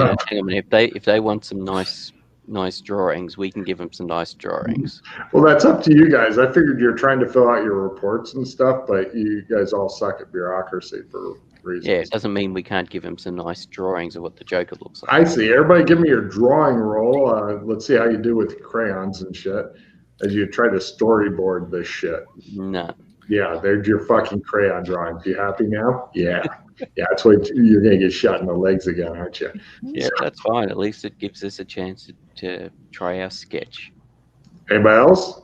hang on a minute. If they want some nice drawings, we can give them some nice drawings. Well, that's up to you guys. I figured you're trying to fill out your reports and stuff, but you guys all suck at bureaucracy for reasons. Yeah, it doesn't mean we can't give them some nice drawings of what the Joker looks like. I see. Everybody give me your drawing roll. Let's see how you do with crayons and shit as you try to storyboard this shit. No. Yeah, there's your fucking crayon drawings. You happy now? Yeah. Yeah, that's what you're going to get shot in the legs again, aren't you? Yeah, that's fine. At least it gives us a chance to try our sketch. Anybody else?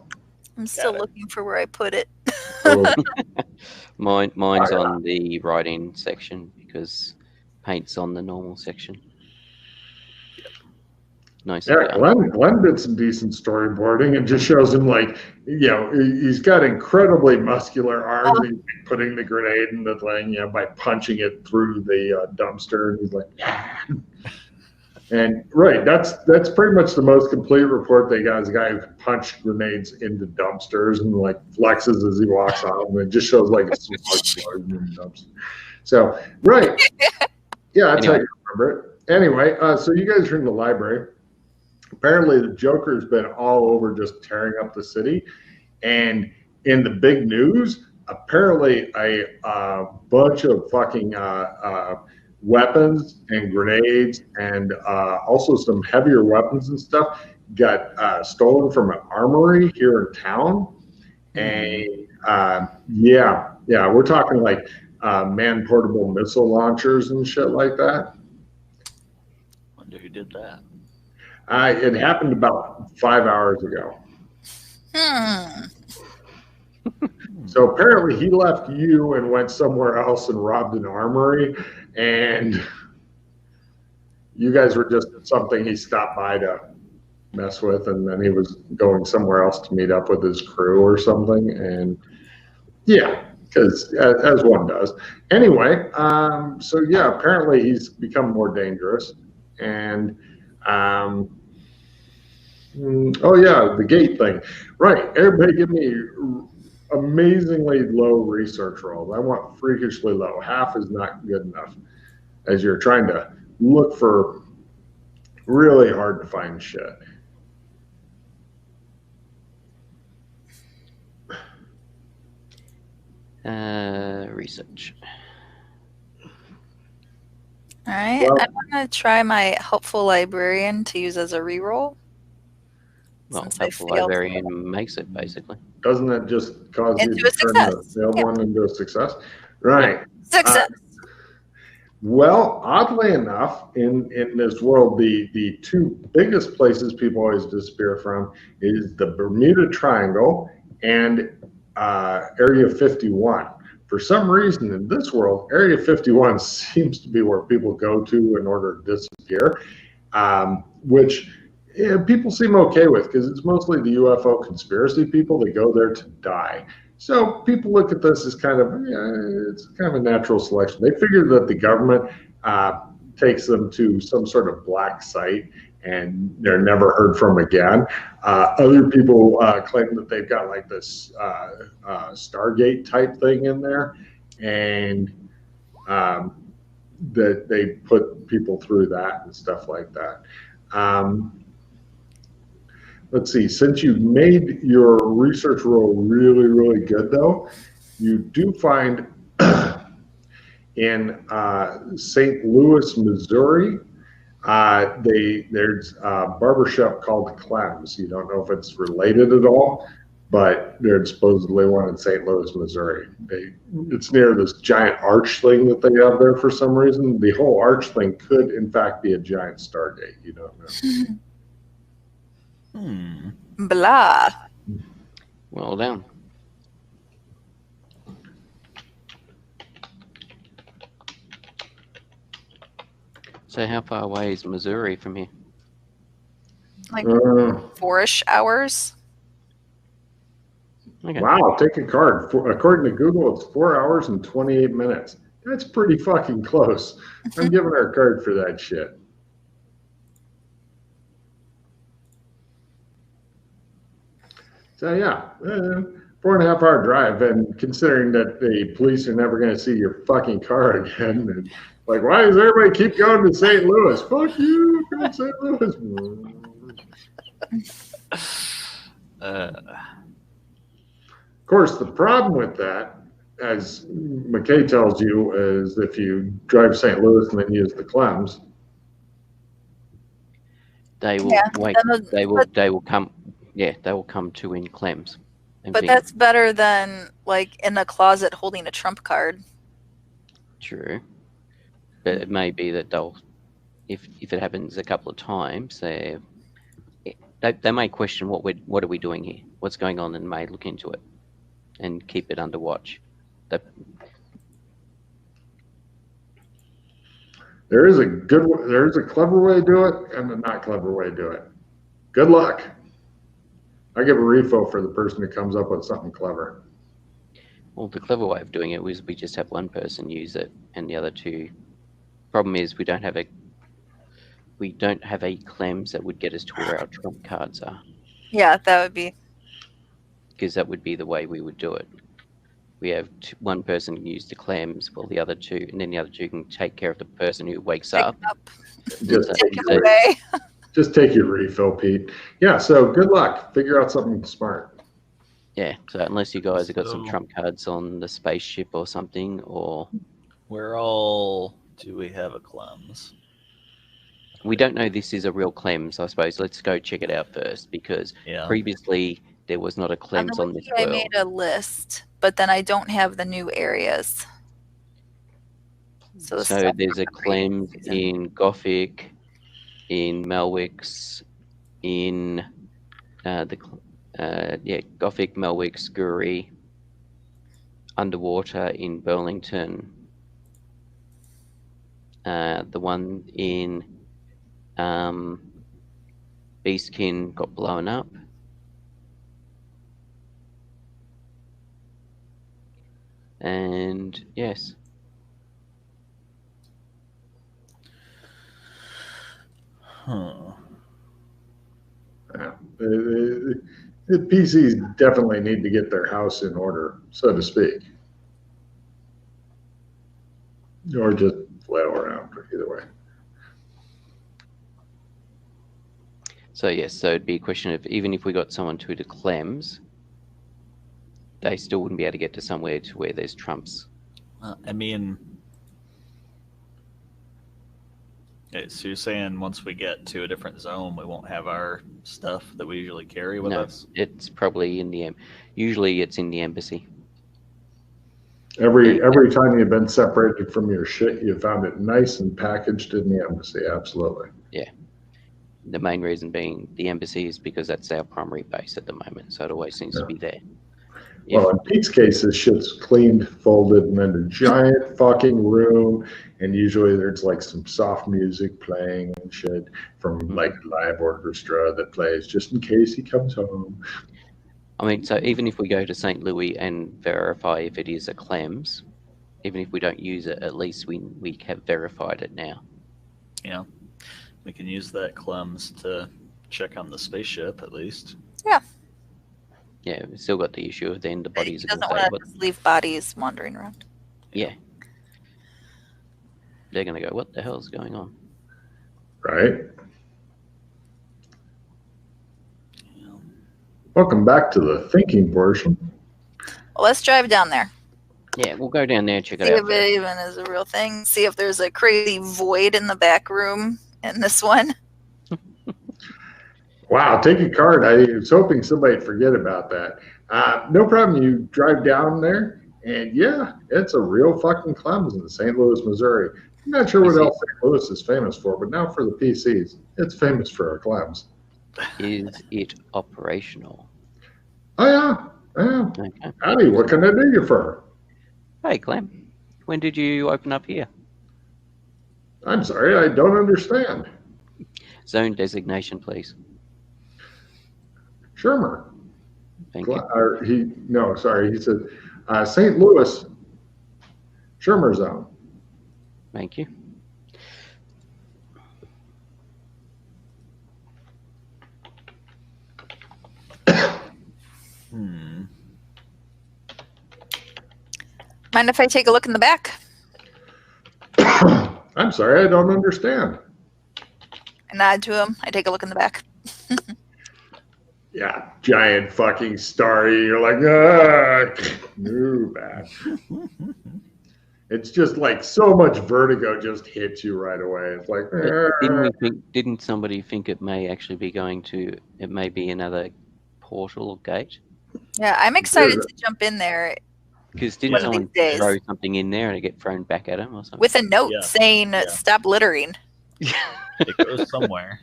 I'm still looking for where I put it. Oh, Mine's on the writing section because paint's on the normal section. Nice. yeah, Glenn did some decent storyboarding. It just shows him like, he's got incredibly muscular arms. He's putting the grenade in the thing, by punching it through the dumpster, and he's like, and right, that's pretty much the most complete report they got is a guy who can punch grenades into dumpsters and like flexes as he walks off, and it just shows like a smart in the dumpster. So right, yeah, that's how you remember it. Anyway, so you guys are in the library. Apparently, the Joker's been all over just tearing up the city. And in the big news, apparently a bunch of fucking weapons and grenades and also some heavier weapons and stuff got stolen from an armory here in town. And we're talking like man-portable missile launchers and shit like that. Wonder who did that. It happened about 5 hours ago. So apparently he left you and went somewhere else and robbed an armory, and you guys were just something he stopped by to mess with, and then he was going somewhere else to meet up with his crew or something. And yeah, because as one does. Anyway, apparently he's become more dangerous. And the gate thing. Right. Everybody give me amazingly low research rolls. I want freakishly low. Half is not good enough as you're trying to look for really hard to find shit. Research. All right. Well, I'm going to try my helpful librarian to use as a reroll. Well, Since I helpful failed. librarian makes it basically. Doesn't that just cause you Into to a turn the success. failed Yeah. one into a success? Right. Success. Well, oddly enough, in this world, the two biggest places people always disappear from is the Bermuda Triangle and Area 51. For some reason in this world, Area 51 seems to be where people go to in order to disappear, which people seem okay with because it's mostly the UFO conspiracy people that go there to die. So people look at this as kind of, it's kind of a natural selection. They figure that the government takes them to some sort of black site and they're never heard from again. Other people claim that they've got like this Stargate type thing in there, and that they put people through that and stuff like that. Let's see, since you've made your research roll really, really good though, you do find in St. Louis, Missouri, there's a barbershop called Clem's. You don't know if it's related at all, but there's supposedly one in St. Louis, Missouri. It's near this giant arch thing that they have there for some reason. The whole arch thing could, in fact, be a giant Stargate. You don't know. Blah. Well done. So how far away is Missouri from here? Like 4-ish hours. Okay. Wow, take a card. According to Google, it's 4 hours and 28 minutes. That's pretty fucking close. I'm giving her a card for that shit. So yeah, 4.5 hour drive, and considering that the police are never going to see your fucking car again, and Like, why does everybody keep going to St. Louis? Fuck you, go to St. Louis. Of course, the problem with that, as McKay tells you, is if you drive St. Louis and then use the Clems, They will wait. They will come. Yeah, they will come to in Clems. But that's better than like in the closet holding a trump card. True, but it may be that they'll, if it happens a couple of times, they may question what are we doing here, what's going on, and may look into it and keep it under watch. there is a clever way to do it and a not clever way to do it. Good luck. I give a refill for the person who comes up with something clever. Well, the clever way of doing it was we just have one person use it and the other two. Problem is we don't have a Clems that would get us to where our trump cards are. Yeah, that would be. Because that would be the way we would do it. We have one person can use the Clems, while the other two, and then the other two can take care of the person who wakes up. Just take it away. Just take your refill, Pete. Yeah, so good luck. Figure out something smart. Yeah, so unless you guys have got some trump cards on the spaceship or something, or... Where all do we have a Clems? We don't know this is a real Clems, I suppose. Let's go check it out first, because previously there was not a Clems on this world. I made a list, but then I don't have the new areas. So there's a Clems in Gothic, in Melwick's, in Gothic, Melwick, Scurry, Underwater in Burlington, the one in Beastkin got blown up. And yes. Yeah. The PCs definitely need to get their house in order, so to speak. Or just flail around, either way. So yes, so it'd be a question of, even if we got someone to the Clems, they still wouldn't be able to get to somewhere to where there's trumps. I mean, so you're saying once we get to a different zone, we won't have our stuff that we usually carry with us? It's probably in the usually it's in the embassy. Every time you've been separated from your shit, you found it nice and packaged in the embassy. Absolutely. Yeah. The main reason being the embassy is because that's our primary base at the moment, so it always seems to be there. Well, in Pete's case, his shit's cleaned, folded, and in a giant fucking room. And usually there's like some soft music playing and shit from like live orchestra that plays just in case he comes home. I mean, so even if we go to St. Louis and verify if it is a Clems, even if we don't use it, at least we have verified it now. Yeah. We can use that Clems to check on the spaceship at least. Yeah. Yeah, we've still got the issue of then the bodies are going to say, just leave bodies wandering around. Yeah. They're going to go, what the hell's going on? Right. Yeah. Welcome back to the thinking portion. Well, let's drive down there. Yeah, we'll go down there and check it out. See if it even is a real thing. See if there's a crazy void in the back room in this one. Wow, take a card. I was hoping somebody'd forget about that. No problem. You drive down there, and yeah, it's a real fucking Clems in St. Louis, Missouri. I'm not sure what else St. Louis is famous for, but now for the PCs, it's famous for our Clems. Is it operational? Oh, yeah. Yeah. Okay. Howdy, what can I do you for? Hey, Clem. When did you open up here? I'm sorry, I don't understand. Zone designation, please. Shermer. Thank you. He said St. Louis, Shermer Zone. Thank you. Mind if I take a look in the back? I'm sorry, I don't understand. I nod to him. I take a look in the back. Yeah, giant fucking starry. You're like, no, bad. It's just like so much vertigo just hits you right away. It's like, Didn't somebody think it may actually be going to? It may be another portal or gate. Yeah, I'm excited to jump in there Because didn't one of someone these days throw something in there and it get thrown back at him or something? with a note Yeah. saying Yeah. "Stop littering." It goes somewhere.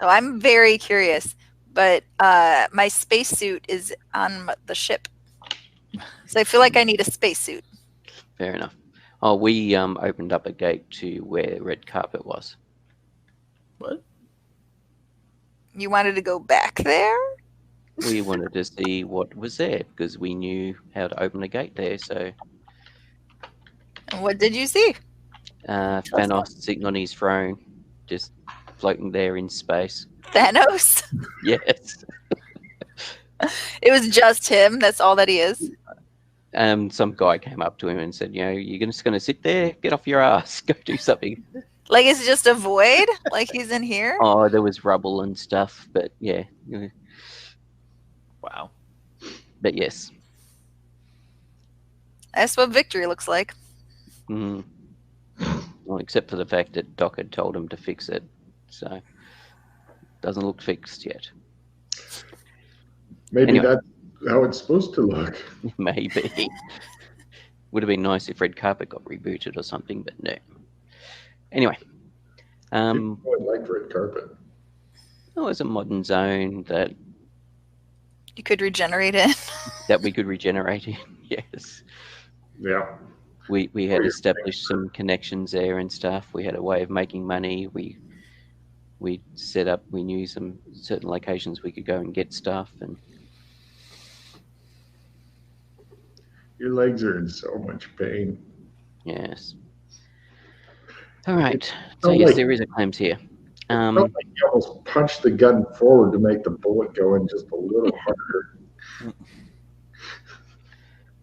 So I'm very curious, but my spacesuit is on the ship, so I feel like I need a spacesuit. Fair enough. Oh, we opened up a gate to where red carpet was. What? You wanted to go back there? We wanted to see what was there because we knew how to open a gate there. So And what did you see? Thanos sitting on his throne, just floating there in space. Thanos? Yes. It was just him. That's all that he is. Some guy came up to him and said, you're just going to sit there? Get off your ass. Go do something. Like it's just a void? Like he's in here? Oh, there was rubble and stuff, but yeah. Wow. But yes. That's what victory looks like. Mm. Well, except for the fact that Doc had told him to fix it. So, doesn't look fixed yet. maybe Anyway. that's how it's supposed to look. Maybe. Would have been nice if Red Carpet got rebooted or something, but no. Anyway. People really like red carpet. It was a modern zone that You could regenerate it. we could regenerate in. Yes. Yeah. We had you're established some connections there and stuff. We had a way of making money. We set up. We knew some certain locations we could go and get stuff. And Your legs are in so much pain. yes. All right. So Felt yes, like- there is a claims here. It felt like you almost punched the gun forward to make the bullet go in just a little harder.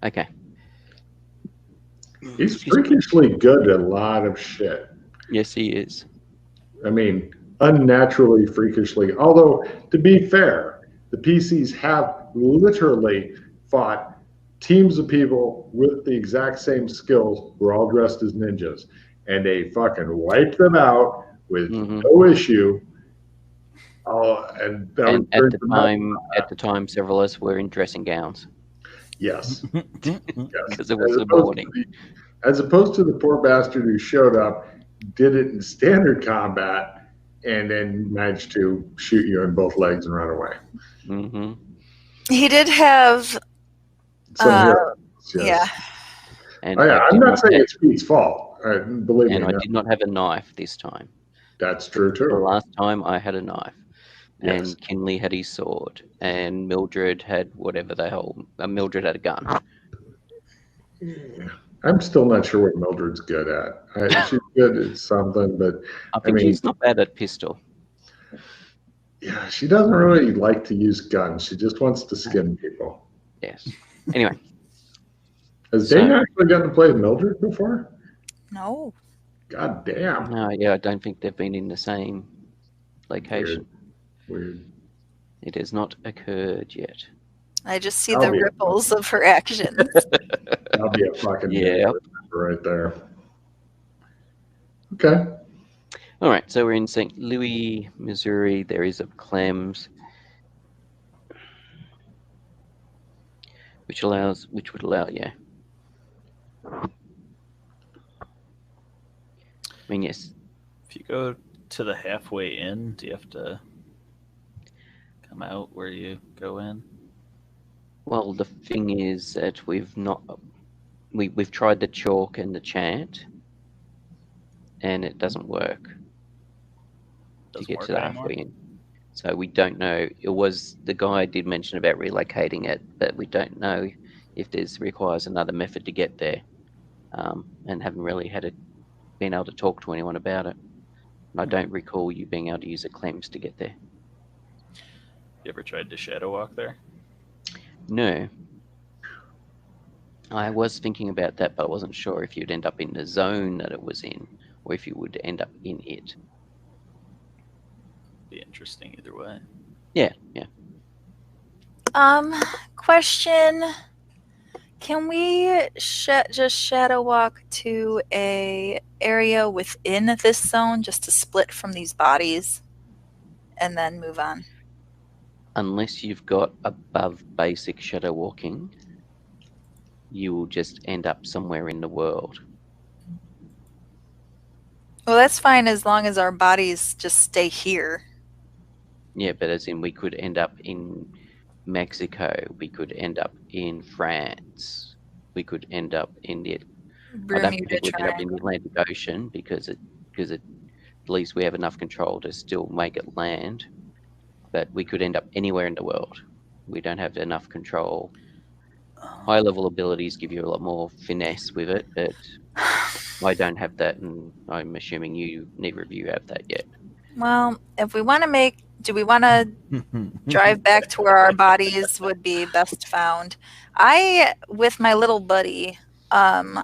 Okay. He's freakishly good at a lot of shit. Yes, he is. I mean, unnaturally freakishly. Although, to be fair, the PCs have literally fought teams of people with the exact same skills who are all dressed as ninjas. And they fucking wiped them out with no issue. And at the time, several of us were in dressing gowns. Yes. Because it was the morning. As opposed to the poor bastard who showed up, did it in standard combat, and then managed to shoot you in both legs and run away. Mm-hmm. He did have Some heroes, yes. yeah. And I'm not saying it's Pete's fault. Believe me. And I did not have a knife this time. That's true The too. last time I had a knife. Yes. And Kinley had his sword. And Mildred had whatever the hell. Mildred had a gun. Yeah. I'm still not sure what Mildred's good at. She's good at something, but I think she's not bad at pistol. yeah, she doesn't really like to use guns. She just wants to skin people. Yes. Anyway. Has Dana actually gotten to play Mildred before? No. God damn. No, yeah, I don't think they've been in the same location. Weird. It has not occurred yet. I just see I'll the be- ripples of her actions. That'll be a fucking Yeah. right there. Okay. All right, so we're in St. Louis, Missouri. There is a Clems, which would allow, yeah. I mean, yes. If you go to the halfway in, do you have to come out where you go in? Well, the thing is that we've tried the chalk and the chant, and it doesn't work to Doesn't get work to the anymore? halfway in. So we don't know. The guy did mention about relocating it, but we don't know if requires another method to get there, and haven't really been able to talk to anyone about it. And I don't recall you being able to use a Clems to get there. You ever tried to shadow walk there? No. I was thinking about that, but I wasn't sure if you'd end up in the zone that it was in, or if you would end up in it. Be interesting either way. Yeah, yeah. Question. Can we just shadow walk to a area within this zone just to split from these bodies and then move on? Unless you've got above basic shadow walking, you will just end up somewhere in the world. Well, that's fine as long as our bodies just stay here. Yeah, but as in we could end up in Mexico, we could end up in France, we could end up in the. I don't Bermuda think we'd end up in the Triangle. Atlantic Ocean because at least we have enough control to still make it land. But we could end up anywhere in the world. We don't have enough control. High level abilities give you a lot more finesse with it, but I don't have that, and I'm assuming neither of you have that yet. Well, if we want to do we want to drive back to where our bodies would be best found? With my little buddy, my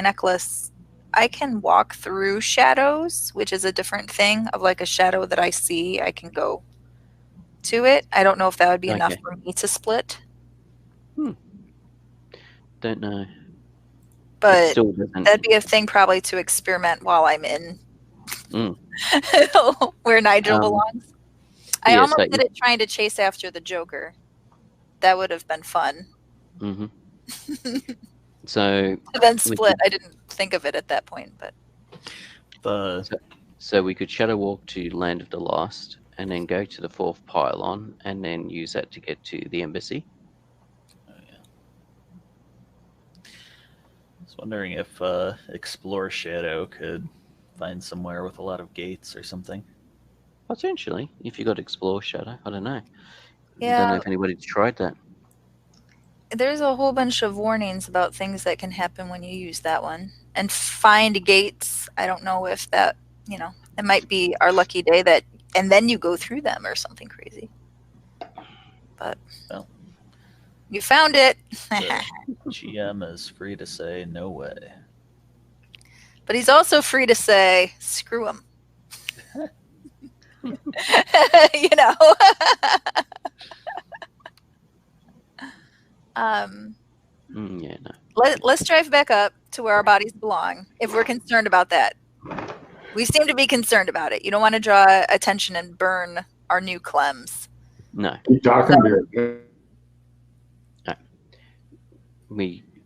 necklace, I can walk through shadows, which is a different thing of like a shadow that I see, I can go to it. I don't know if that would be enough Okay. for me to split, Don't know. It but still doesn't. that'd be a thing probably to experiment while I'm in Mm. where Nigel belongs. I yeah, almost so did it trying to chase after the Joker. That would have been fun. hmm So And then we split. could, I didn't think of it at that point, but so we could shadow walk to Land of the Lost and then go to the fourth pylon and then use that to get to the embassy. Oh, yeah. I was wondering if Explore Shadow could find somewhere with a lot of gates or something. Potentially, if you got Explore Shadow, I don't know. I yeah, don't know if anybody's tried that. there's a whole bunch of warnings about things that can happen when you use that one. And find gates. I don't know if that, it might be our lucky day and then you go through them or something crazy. But Well, you found it. the GM is free to say no way. But he's also free to say, screw him. Yeah, no. Let's drive back up to where our bodies belong if we're concerned about that. We seem to be concerned about it. You don't want to draw attention and burn our new Clems. No. Keep talking to it.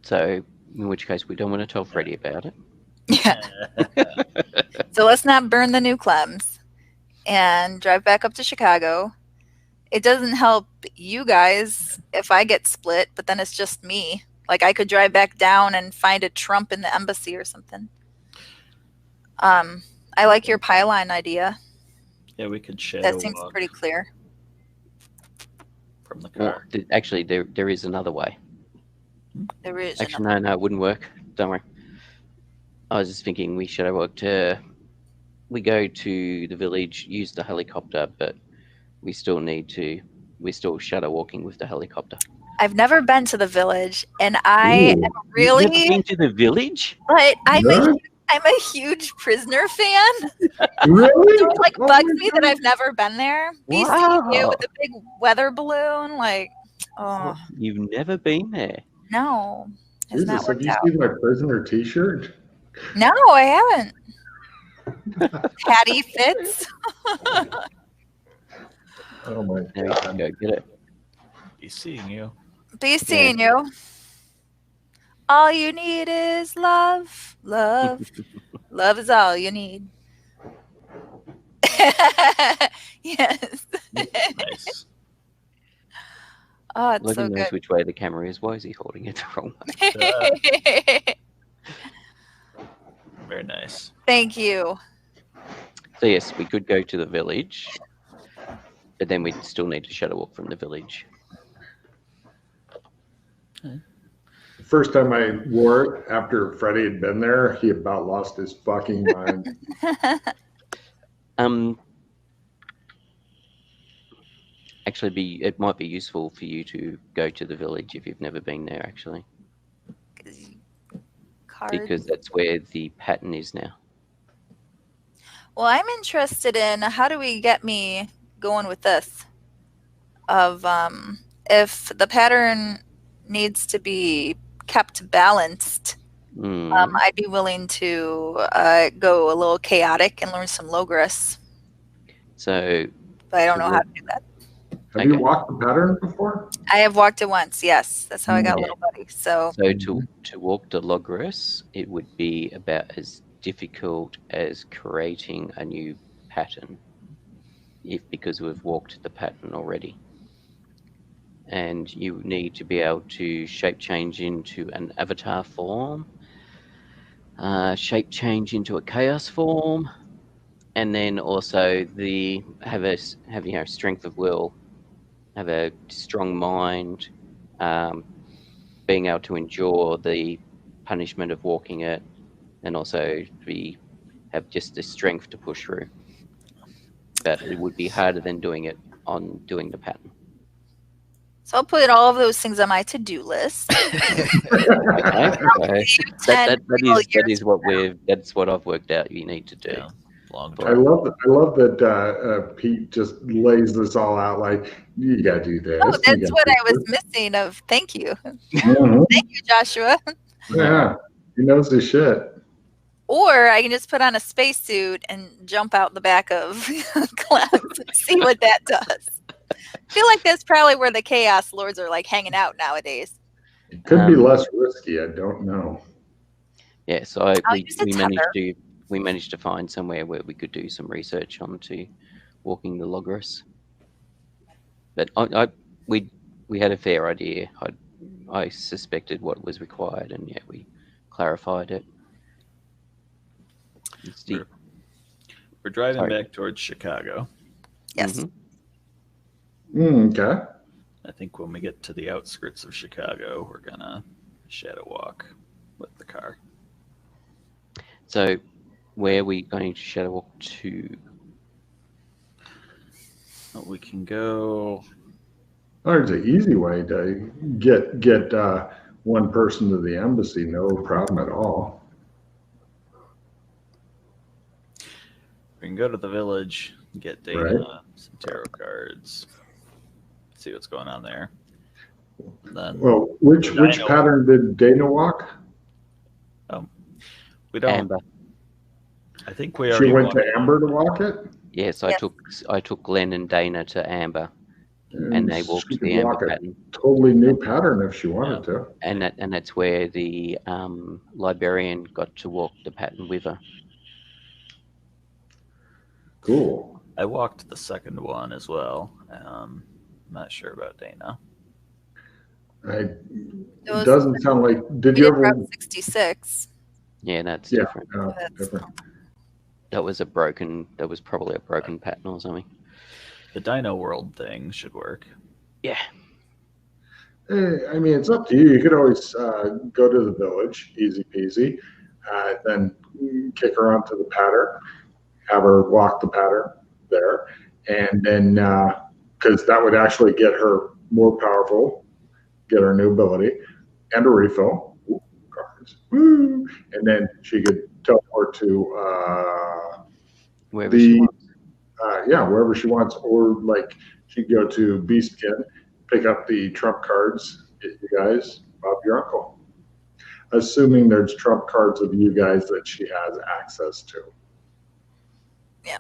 So in which case we don't want to tell Freddie about it. Yeah. So let's not burn the new Clems and drive back up to Chicago. It doesn't help you guys if I get split, but then it's just me. Like I could drive back down and find a Trump in the embassy or something. I like your pylon idea. Yeah, we could shadow That seems walk pretty clear. from the Well, car. actually, there is another way. There is Actually, no, it wouldn't work. Don't worry. I was just thinking we shadow walk to. We go to the village, use the helicopter, but we still need to. We're still shadow walking with the helicopter. I've never been to the village, and I Ooh. am really. You've never been to the village? But I'm Really? a huge Prisoner fan. Really? So it like Oh bugs my me that God. I've never been there. BC Wow. with the big weather balloon, like, oh You've never been there. no, it's not Jesus, have worked you out. seen my prisoner T-shirt? No, I haven't. Patty Fitz. Oh my There you God. go, get it. Be seeing you. Be seeing you. All you need is love, love, love is all you need. Yes. Nice. Oh, it's so Logan knows good. which way the camera is. Why is he holding it the wrong way? Very nice. Thank you. So yes, we could go to the village, but then we'd still need to shadow walk from the village. First time I wore it after Freddie had been there, he about lost his fucking mind. actually it might be useful for you to go to the village if you've never been there, actually, Cards. because that's where the pattern is now. Well, I'm interested in how do we get me going with this? Of if the pattern needs to be kept balanced, I'd be willing to go a little chaotic and learn some Logris. So, but I don't know how to do that. Have you walked the pattern before? I have walked it once. Yes, that's how I got Little Buddy. So to walk the Logris, it would be about as difficult as creating a new pattern, because we've walked the pattern already. And you need to be able to shape change into an avatar form, shape change into a chaos form, and then also have strength of will, have a strong mind, being able to endure the punishment of walking it, and also have just the strength to push through. But it would be harder than doing the pattern. So I'll put all of those things on my to-do list. Okay. That's what I've worked out you need to do. Yeah. Long I love that Pete just lays this all out like, you got to do this. Oh, that's what I was missing of. Thank you. Mm-hmm. Thank you, Joshua. Yeah, he knows his shit. Or I can just put on a spacesuit and jump out the back of class and see what that does. I feel like that's probably where the Chaos Lords are like hanging out nowadays. It could be less risky. I don't know. Yeah, so we managed to find somewhere where we could do some research onto walking the Logris. But we had a fair idea. I suspected what was required, and yeah, we clarified it. We're driving back towards Chicago. Yes. Okay. I think when we get to the outskirts of Chicago, we're gonna shadow walk with the car. So, where are we going to shadow walk to? Well, we can go. There's an easy way to get one person to the embassy. No problem at all. We can go to the village, get Dana, some tarot cards, see what's going on there. And then which pattern did Dana walk? We don't. Amber. I think we already. She went to Amber to walk it. Yes, I took Glenn and Dana to Amber, and they walked the Amber pattern. Totally new pattern if she wanted to. And that's where the librarian got to walk the pattern with her. Cool. I walked the second one as well. I'm not sure about Dana. It doesn't sound like. Did you ever? 66. Yeah, that's different. Different. That was probably a broken pattern or something. The Dino World thing should work. Yeah. I mean, it's up to you. You could always go to the village, easy peasy, then kick her onto the pattern, have her walk the pattern there, and then because that would actually get her more powerful, get her new ability, and a refill. Ooh, cards. Woo! And then she could teleport to wherever she wants. Wherever she wants, or like she'd go to Beastkin, pick up the trump cards, get you guys, Bob your uncle. Assuming there's trump cards of you guys that she has access to. Yeah.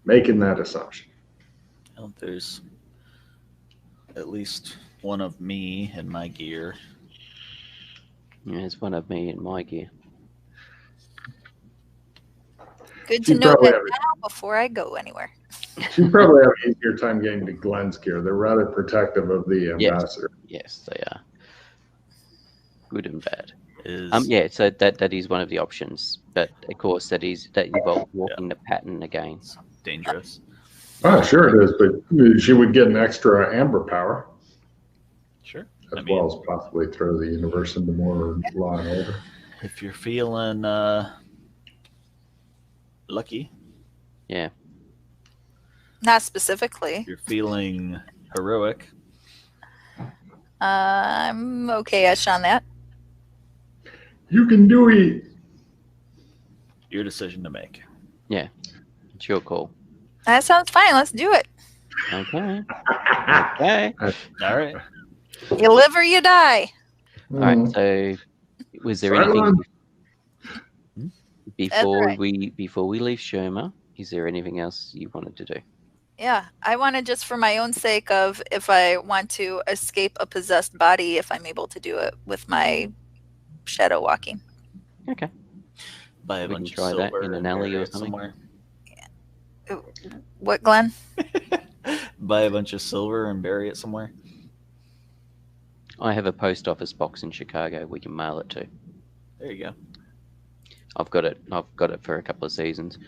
Making that assumption. Well, there's at least one of me in my gear. Yeah, there's one of me in my gear. Good to know that now before I go anywhere. She'd probably have an easier time getting to Glenn's gear. They're rather protective of the ambassador. Yes, they are. Good and bad. So that is one of the options, but of course that involves walking the pattern again. It's dangerous. Oh, sure it is, but she would get an extra amber power. Sure. As well as possibly throw the universe into more law and order. If you're feeling lucky. Yeah. Not specifically. You're feeling heroic. I'm okay-ish on that. You can do it. Your decision to make. It's your call. That sounds fine. Let's do it. Okay. Okay. All right. You live or you die. All right. So, was there anything before right. we leave Sherma? Is there anything else you wanted to do? Yeah, I want to, just for my own sake of if I want to escape a possessed body, if I'm able to do it with my shadow walking. Okay. Buy a We can bunch of try that silver in an and alley bury or it something. somewhere. What, Glenn? Buy a bunch of silver and bury it somewhere. I have a post office box in Chicago. We can mail it to. There you go. I've got it for a couple of seasons.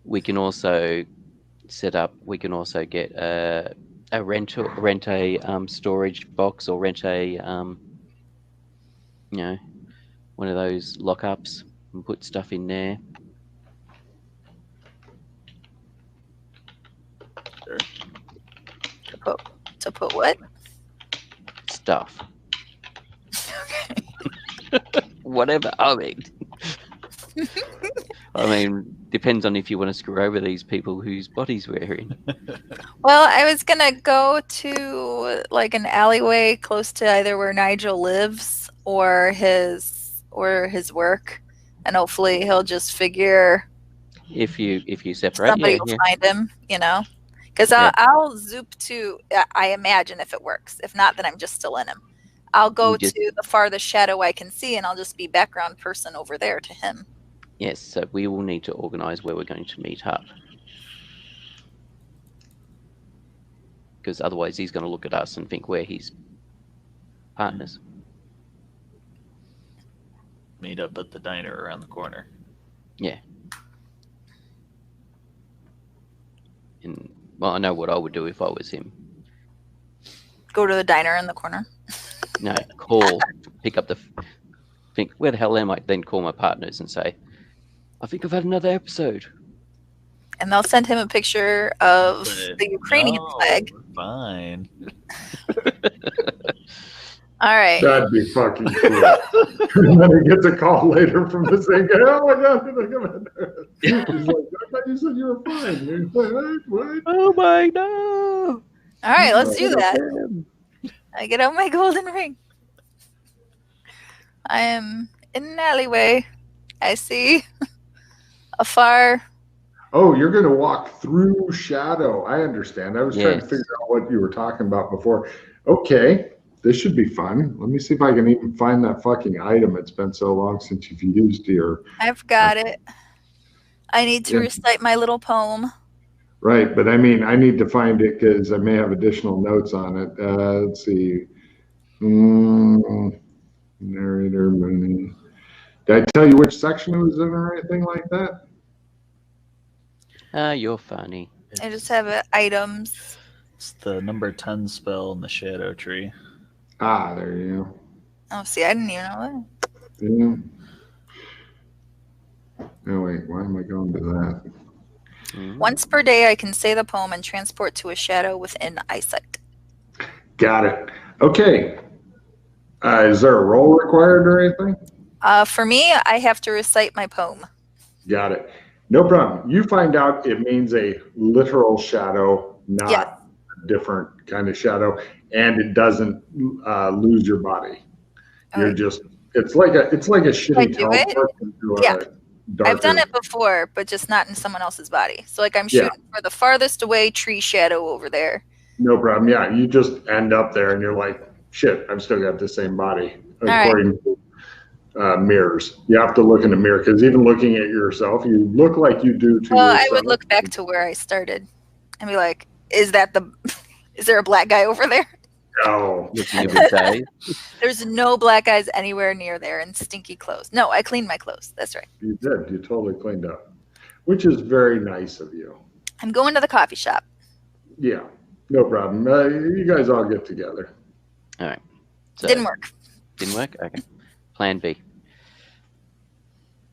We can also set up. We can also get rent a storage box, or rent a one of those lockups and put stuff in there. Sure. To put what? Stuff. Whatever. I mean, depends on if you want to screw over these people whose bodies we're in. Well, I was gonna go to like an alleyway close to either where Nigel lives or his work, and hopefully he'll just figure If you separate, somebody yeah, will yeah. find him, because Yeah. I'll zoop to. I imagine if it works. If not, then I'm just still in him. I'll go to the farthest shadow I can see, and I'll just be background person over there to him. Yes, so we will need to organise where we're going to meet up. Because otherwise he's going to look at us and think we're his partners. Meet up at the diner around the corner. Yeah. And, well, I know what I would do if I was him. Go to the diner in the corner. No, pick up think, where the hell am I? Then call my partners and say, I think I've had another episode. And they'll send him a picture of the Ukrainian flag. We're fine. All right. That'd be fucking cool. And then he gets a call later from the same guy. Oh my god! He's like, I thought you said you were fine. And he's like, what? Oh my no! All right, let's do that. I get out my golden ring. I am in an alleyway. I see afar. Oh, you're going to walk through shadow. I understand. I was trying to figure out what you were talking about before. Okay, this should be fun. Let me see if I can even find that fucking item. It's been so long since you've used your... I've got it. I need to recite my little poem. Right, but I mean, I need to find it because I may have additional notes on it. Let's see. Narrator, money. Did I tell you which section it was in or anything like that? You're funny. I just have items. It's the number 10 spell in the shadow tree. Ah, there you go. Oh, see, I didn't even know that. Yeah. Oh, wait, why am I going to that? Once per day, I can say the poem and transport to a shadow within eyesight. Got it. Okay. Is there a roll required or anything? For me, I have to recite my poem. Got it. No problem. You find out it means a literal shadow, not a different kind of shadow, and it doesn't lose your body. You're just, it's like a shitty teleport into a darker. I've done it before, but just not in someone else's body. So like I'm shooting for the farthest away tree shadow over there. No problem. Yeah, you just end up there and you're like, shit, I've still got the same body. According to mirrors. You have to look in the mirror because even looking at yourself, you look like you do to yourself. I would look back to where I started and be like, is there a black guy over there? No. There's no black guys anywhere near there and stinky clothes. No, I cleaned my clothes. That's right. You did. You totally cleaned up, which is very nice of you. I'm going to the coffee shop. Yeah, no problem. You guys all get together. All right. So, didn't work. Didn't work? Okay. Plan B.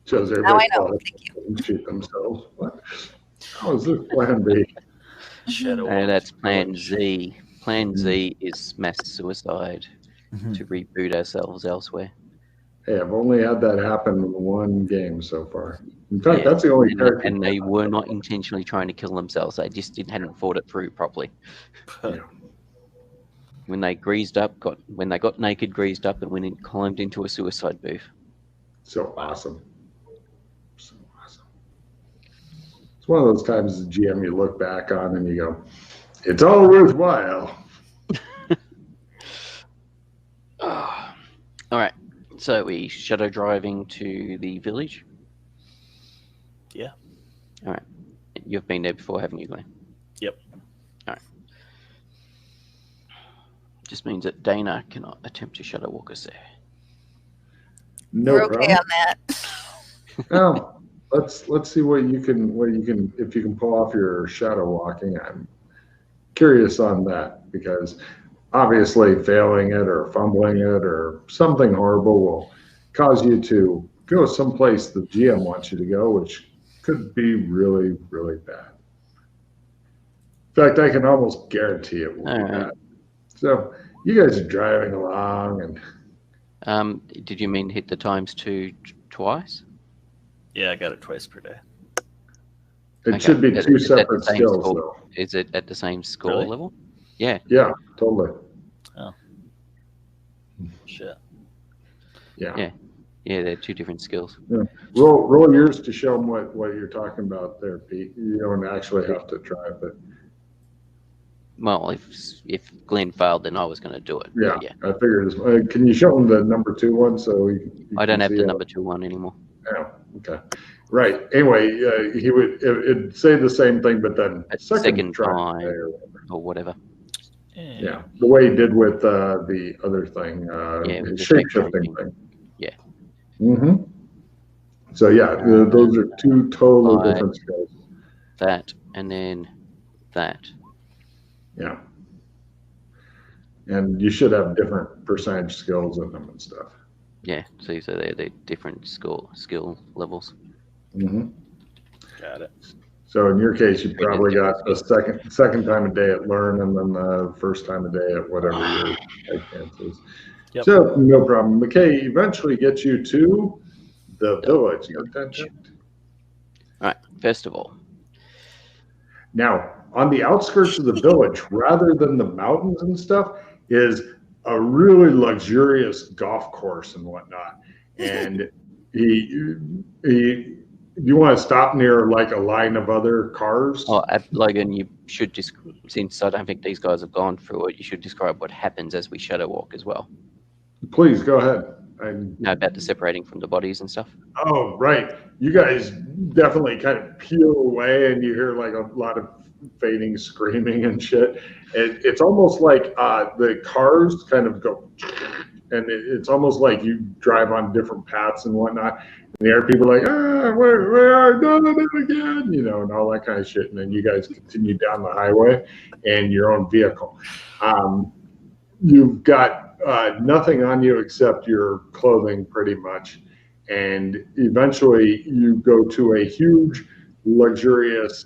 Shows now I know. Thank you. Shoot themselves. What? How is this plan B? Shadow And walk that's through Plan village. Z. Plan Z is mass suicide to reboot ourselves elsewhere. Hey, I've only had that happen in one game so far. In fact, that's the only character. And they were not intentionally trying to kill themselves. They just hadn't thought it through properly. Yeah. When they got naked, greased up, and climbed into a suicide booth. So awesome. So awesome. It's one of those times as a GM you look back on and you go, it's all worthwhile. Oh. All right. So we shadow driving to the village? Yeah. All right. You've been there before, haven't you, Glenn? Yep. All right. Just means that Dana cannot attempt to shadow walk us there. No We're okay problem. on that. Well, let's see what you can if you can pull off your shadow walking. I'm curious on that because obviously failing it or fumbling it or something horrible will cause you to go someplace the GM wants you to go, which could be really, really bad. In fact, I can almost guarantee it will be bad. So you guys are driving along and did you mean hit the times two twice? Yeah, I got it twice per day. it should be two separate skills score, though. Is it at the same score Really? level? Yeah. Yeah, totally. Oh. Shit. Yeah. Yeah, they're two different skills. Yeah. Roll yours to show them what you're talking about there, Pete. You don't actually have to try, but Well, if Glenn failed, then I was going to do it. yeah, Yeah. I figured. Can you show them the number 2 one so you I don't can have see the it? number 2 one anymore. Oh, okay. Right. Anyway, he would it'd say the same thing, but then Second try time or whatever. Yeah, the way he did with the other thing, Yeah, with the shape-shifting thing. Yeah. Mm-hmm. So yeah, those are two totally different skills. That and then that. Yeah. And you should have different percentage skills in them and stuff. Yeah, so they're different skill levels. Mm-hmm. Got it. So in your case, you probably got the second time a day at learn, and then the first time a day at whatever your chance is. Yep. So no problem. McKay eventually gets you to the village. All right. First of all, now on the outskirts of the village, rather than the mountains and stuff, is a really luxurious golf course and whatnot. And you want to stop near like a line of other cars? oh, Logan, you should just, since I don't think these guys have gone through it, you should describe what happens as we shadow walk as well. Please go ahead. Know about the separating from the bodies and stuff. Oh, right. You guys definitely kind of peel away, and you hear like a lot of fading screaming and shit. It's almost like the cars kind of go, and it's almost like you drive on different paths and whatnot. And you hear people like, where are done it again, and all that kind of shit. And then you guys continue down the highway in your own vehicle. You've got nothing on you except your clothing, pretty much. And eventually you go to a huge, luxurious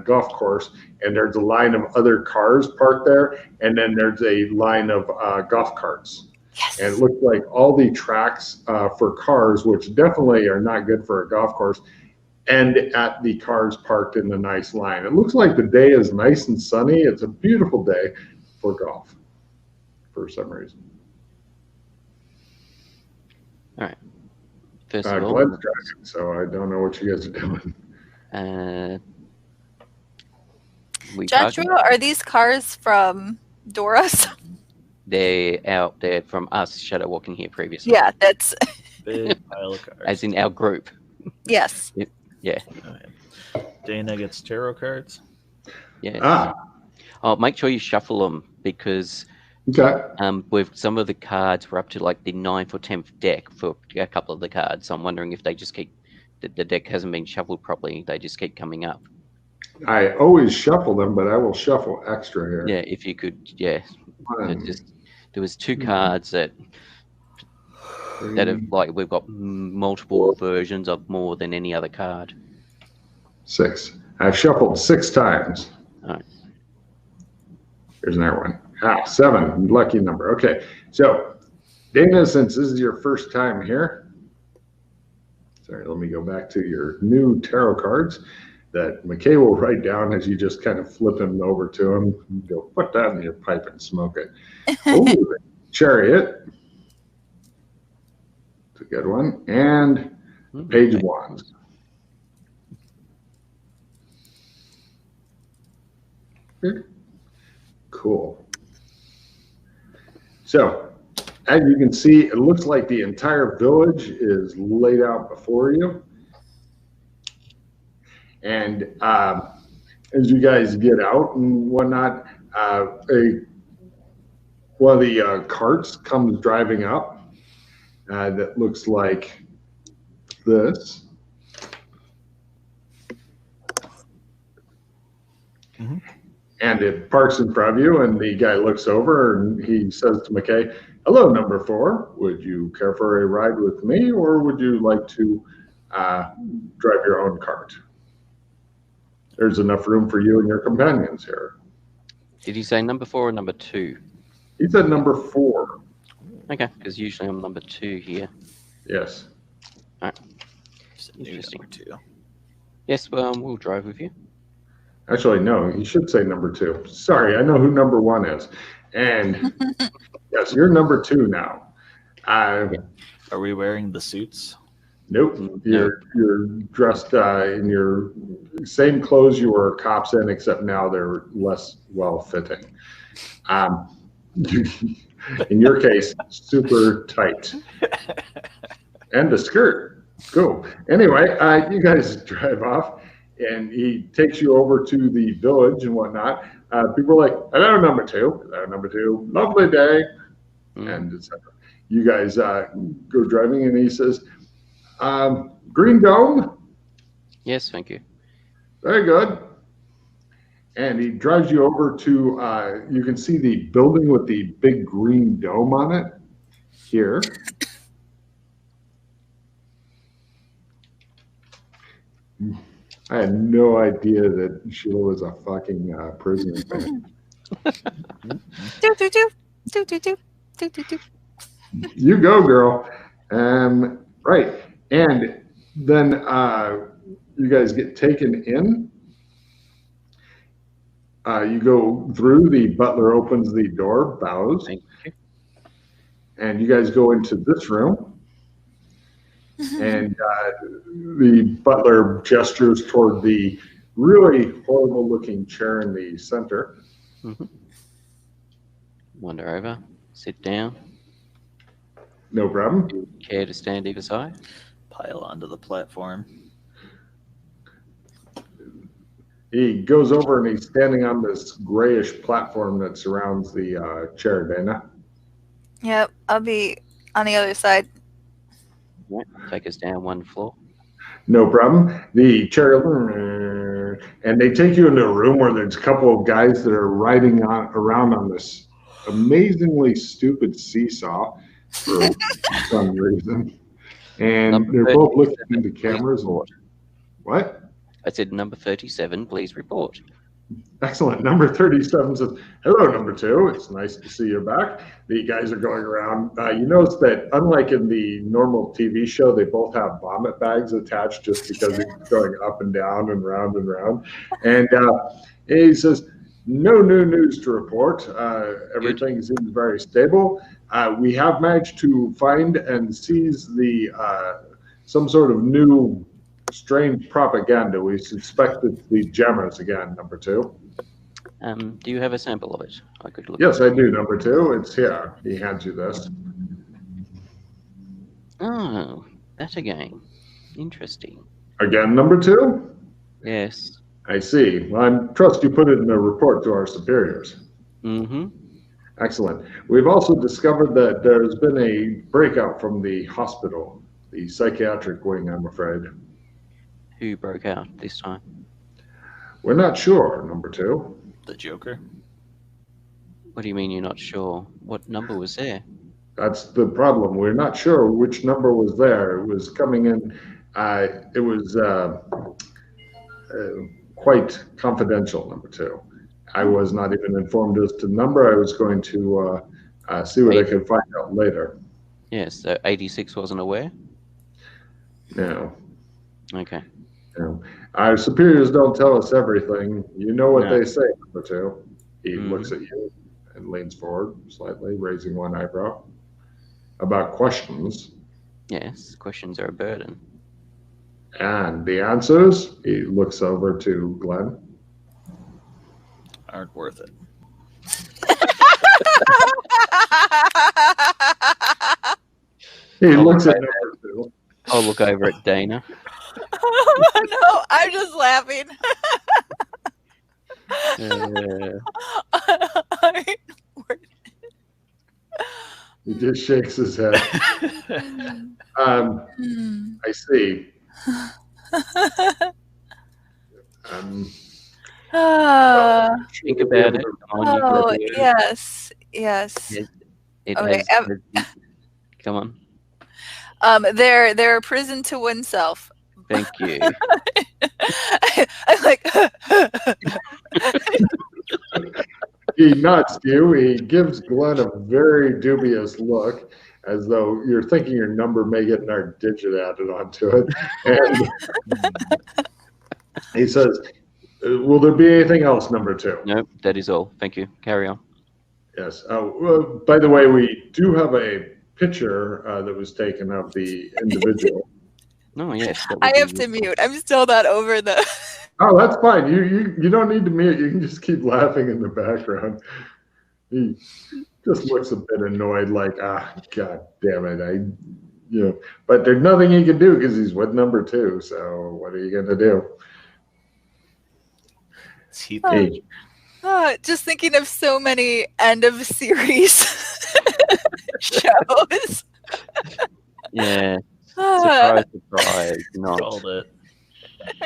golf course, and there's a line of other cars parked there, and then there's a line of golf carts. Yes. And it looks like all the tracks for cars, which definitely are not good for a golf course, end at the cars parked in the nice line. It looks like the day is nice and sunny. It's a beautiful day for golf for some reason. All right. First of all, Glenn's driving, so I don't know what you guys are doing. Joshua, are these cars from Dora's? They're from us shadow walking here previously. Yeah, that's Big pile of cards. As in our group. yes. Yeah. Okay. Dana gets tarot cards. Yeah. Oh, make sure you shuffle them because with some of the cards we're up to like the 9th or 10th deck for a couple of the cards. So I'm wondering if they just keep the deck hasn't been shuffled properly. They just keep coming up. I always shuffle them, but I will shuffle extra here. Yeah, if you could. Yeah. There was 2 cards that have like we've got multiple versions of more than any other card. 6. I've shuffled 6 times. All right. Here's another one. 7, lucky number. Okay, so Dana, since this is your first time here, sorry, let me go back to your new tarot cards that McKay will write down as you just kind of flip them over to him. You go, put that in your pipe and smoke it. Oh, the Chariot. It's a good one. And Page of Wands. Cool. So, as you can see, it looks like the entire village is laid out before you. And as you guys get out and whatnot, one of the carts comes driving up that looks like this. Mm-hmm. And it parks in front of you, and the guy looks over and he says to McKay, "Hello, number 4. Would you care for a ride with me, or would you like to drive your own cart? There's enough room for you and your companions here." Did you say number 4 or number 2? He said number 4. Okay, because usually I'm number 2 here. Yes. All right. Interesting. Number 2. Yes, well, we'll drive with you. Actually, no, he should say number 2. Sorry, I know who number 1 is. And yes, you're number 2 now. Are we wearing the suits? Nope. You're dressed in your same clothes you were cops in, except now they're less well-fitting. In your case, super tight. And a skirt. Cool. Anyway, you guys drive off, and he takes you over to the village and whatnot. People are like, "Hello, number 2. Hello, number 2. Lovely day." And etc. You guys go driving, and he says, "Green Dome?" Yes, thank you. Very good. And he drives you over to, you can see the building with the big green dome on it here. I had no idea that Sheila was a fucking prisoner fan. You go, girl. Right. And then you guys get taken in. You go through, the butler opens the door, bows. Thank you. And you guys go into this room. And the butler gestures toward the really horrible looking chair in the center. Wander over, sit down. No problem. Care to stand either side? Pile onto the platform. He goes over and he's standing on this grayish platform that surrounds the chair, Dana. Yep, I'll be on the other side. Right. Take us down 1 floor. No problem. The chair, and they take you into a room where there's a couple of guys that are riding around on this amazingly stupid seesaw for some reason. And they're both looking into cameras. What? I said number 37, please report. Excellent. Number 37 says, "Hello, number 2. It's nice to see you back." The guys are going around. You notice that unlike in the normal TV show, they both have vomit bags attached just because it's going up and down and round and round. And he says, "No new news to report. Everything seems very stable. We have managed to find and seize the some sort of new strange propaganda. We suspect it's the Gemmas again, number 2. Do you have a sample of it? I could look. Yes, I do, number 2. It's here. He hands you this. Oh, that again. Interesting. Again, number 2? Yes. I see. Well, I trust you put it in a report to our superiors. Mm-hmm. Excellent. We've also discovered that there's been a breakout from the hospital, the psychiatric wing, I'm afraid. Who broke out this time? We're not sure, number 2. The Joker? What do you mean you're not sure? What number was there? That's the problem. We're not sure which number was there. It was coming in. It was quite confidential, number 2. I was not even informed as to number. I was going to see what I could find out later. Yes, so 86 wasn't aware? No. Okay. No. Our superiors don't tell us everything. You know what No. they say, number two. He Mhm. looks at you and leans forward slightly, raising one eyebrow. About questions. Yes, questions are a burden. And the answers, he looks over to Glenn. Aren't worth it. He I'll looks look at number two. I'll look over at Dana. No, I'm just laughing. He just shakes his head. I see. Think about it. Come on, you Oh, grow it. yes. It Okay, has. Come on. They're a prison to oneself. Thank you. I'm like, He nods to you. He gives Glenn a very dubious look, as though you're thinking your number may get another digit added onto it. And he says, will there be anything else, number two? No, that is all. Thank you. Carry on. Yes. By the way, we do have a picture that was taken of the individual. Oh, yes. I have to mute. I'm still not over the. Oh, that's fine. You don't need to mute. You can just keep laughing in the background. He just looks a bit annoyed, like, God damn it. But there's nothing he can do because he's with number two. So what are you going to do? Just thinking of so many end of series shows. Yeah. Surprise, surprise. Not. Called it.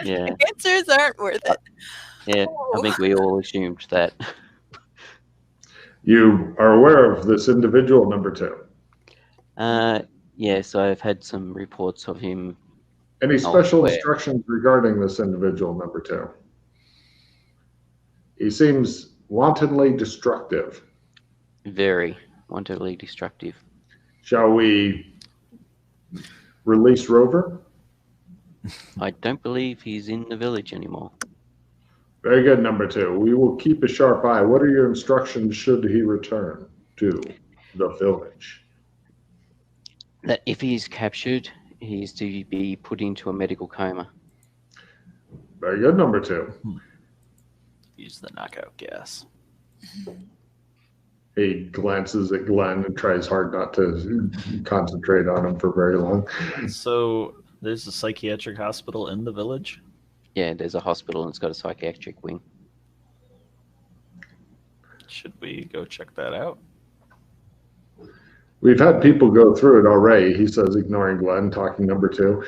Yeah. Answers aren't worth it. Yeah, I think we all assumed that. You are aware of this individual, number two. Yes, I've had some reports of him. Any special instructions regarding this individual, number two? He seems wantonly destructive. Very wantonly destructive. Shall we release Rover? I don't believe he's in the village anymore. Very good, number two. We will keep a sharp eye. What are your instructions should he return to the village? That if he's captured, he's to be put into a medical coma. Very good, number two. Use the knockout gas. He glances at Glenn and tries hard not to concentrate on him for very long. So there's a psychiatric hospital in the village? Yeah, there's a hospital and it's got a psychiatric wing. Should we go check that out? We've had people go through it already, he says, ignoring Glenn, talking number two.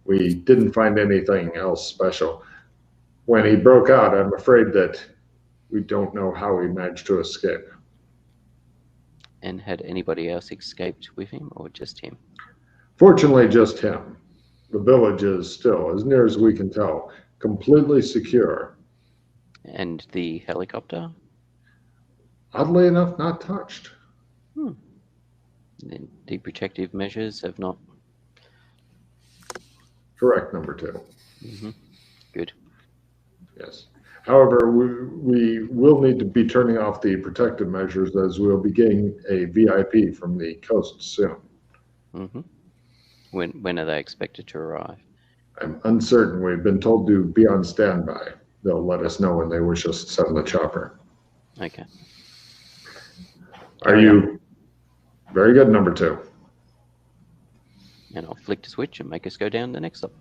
We didn't find anything else special. When he broke out, I'm afraid that we don't know how he managed to escape. And had anybody else escaped with him or just him? Fortunately, just him. The village is still, as near as we can tell, completely secure. And the helicopter? Oddly enough, not touched. The protective measures have not. Correct, number two. Mm-hmm. Good. Yes. However, we will need to be turning off the protective measures as we'll be getting a VIP from the coast soon. Mm-hmm. When are they expected to arrive? I'm uncertain. We've been told to be on standby. They'll let us know when they wish us to send the chopper. Okay. Are you very good, number two? And I'll flick the switch and make us go down the next stop.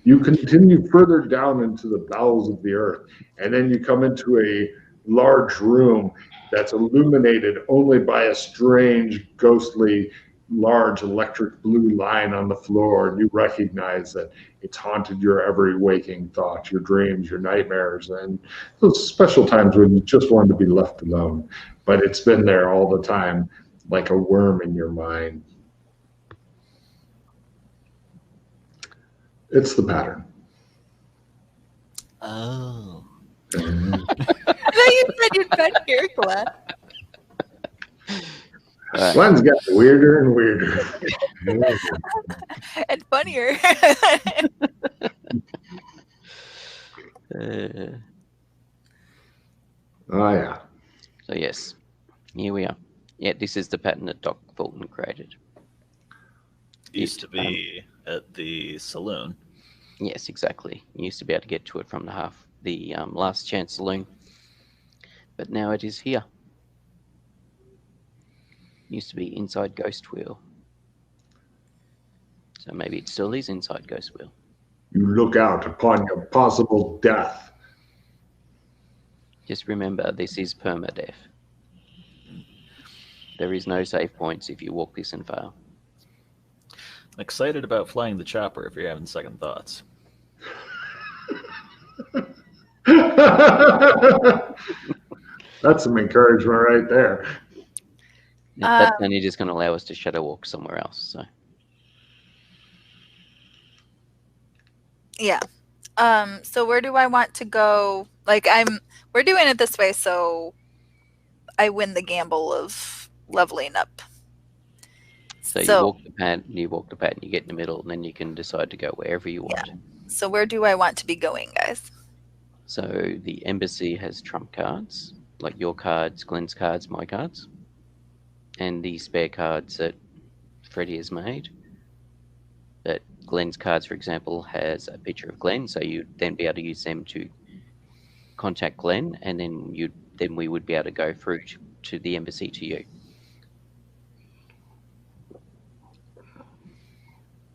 You continue further down into the bowels of the earth, and then you come into a large room that's illuminated only by a strange, ghostly, large electric blue line on the floor, and you recognize that it's haunted your every waking thought, your dreams, your nightmares, and those special times when you just wanted to be left alone. But it's been there all the time, like a worm in your mind. It's the pattern. Oh. I thought you said you'd pet here, Glenn. Glenn's got weirder and weirder. And funnier. Oh, yeah. So yes, here we are. Yeah, this is the pattern that Doc Fulton created. Used to be at the saloon. Yes, exactly. You used to be able to get to it from the Last Chance Saloon, but now it is here. Used to be inside Ghost Wheel, so maybe it still is inside Ghost Wheel. You look out upon your possible death. Just remember, this is permadeath. There is no save points if you walk this and fail. I'm excited about flying the chopper if you're having second thoughts. That's some encouragement right there. That's only just going to allow us to shadow walk somewhere else. So Yeah. So where do I want to go? Like we're doing it this way, so I win the gamble of leveling up. So you walk the pattern, you get in the middle, and then you can decide to go wherever you want. Yeah. So where do I want to be going, guys? So the embassy has trump cards, like your cards, Glenn's cards, my cards, and the spare cards that Freddie has made. But Glenn's cards, for example, has a picture of Glenn, so you'd then be able to use them to contact Glenn, and then we would be able to go through to the embassy to you.